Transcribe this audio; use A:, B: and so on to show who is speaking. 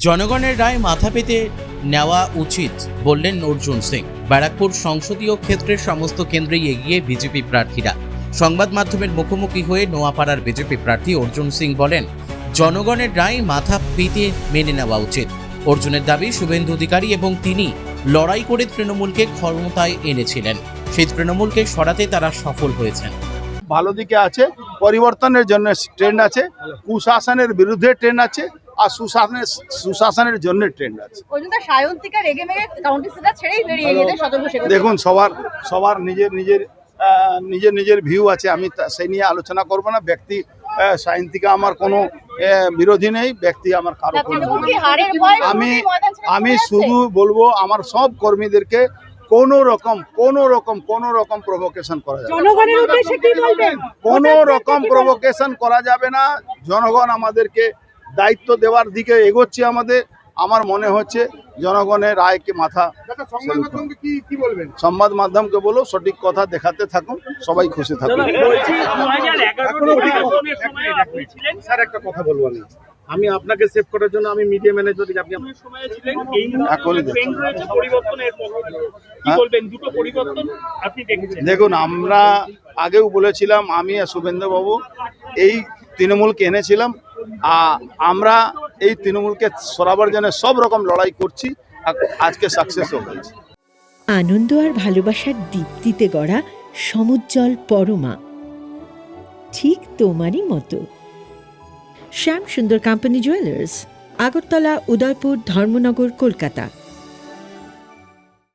A: জনগণের রায় মাথা পেতে নেওয়া উচিত বললেন অর্জুন সিং। ব্যারাকপুর সংসদীয় ক্ষেত্রের সমস্ত কেন্দ্রেই এগিয়ে বিজেপি প্রার্থীরা। সংবাদ মাধ্যমের মুখোমুখি হয়ে নোয়াপাড়ার বিজেপি প্রার্থী অর্জুন সিং বলেন, জনগণের রায় মাথা পেতে মেনে নেওয়া উচিত। অর্জুনের দাবি, শুভেন্দু অধিকারী এবং তিনি লড়াই করে তৃণমূলকে ক্ষমতায় এনেছিলেন, সেই তৃণমূলকে সরাতে তারা সফল হয়েছেন।
B: ভালো দিকে আছে, পরিবর্তনের জন্য ট্রেন্ড আছে, কুশাসনের বিরুদ্ধে ট্রেন্ড আছে, আর সুশাসনের জন্য ট্রেন্ড আছে। দেখুন, সবার নিজের নিজের ভিউ আছে, আমি সেই নিয়ে আলোচনা করব না। ব্যক্তি সায়ন্তিকা আমার কোনো বিরোধী নেই, ব্যক্তি আমার কারো আমি শুধু বলবো আমার সব কর্মীদেরকে কোনো রকম প্রভোকেশন করা যাবে, কোনো রকম প্রভোকেশন করা যাবে না। জনগণ আমাদেরকে দায়িত্ব দেওয়ার দিকে এগোচ্ছে। আমার মনে হচ্ছে জনগণের রায়কে মাথা। সংবাদ মাধ্যমকে বলো সঠিক কথা দেখাতে থাকুন, সবাই খুশি থাকুন।
C: স্যার, একটা কথা বলবো আমি আপনাকে সেভ করার জন্য আমি মিডিয়া ম্যানেজার, আপনি সময় ছিলেন এই পরিবর্তনের কি বলবেন? দুটো পরিবর্তন আপনি দেখেছেন।
B: দেখুন, আমরা আগেও বলেছিলাম, আমি আর শুভেন্দু বাবু এই তৃণমূলকে এনেছিলাম, আমরা এই তৃণমূলকে সরাবার জন্য সব রকম লড়াই করছি, আজকে সাকসেসও হয়েছে।
D: আনন্দ আর ভালোবাসার দীপ্তিতে গড়া সমুজ্জ্বল পরমা, ঠিক তোমারই মতো। শ্যাম সুন্দর কোম্পানি জুয়েলার্স, আগরতলা, উদয়পুর, ধর্মনগর, কলকাতা।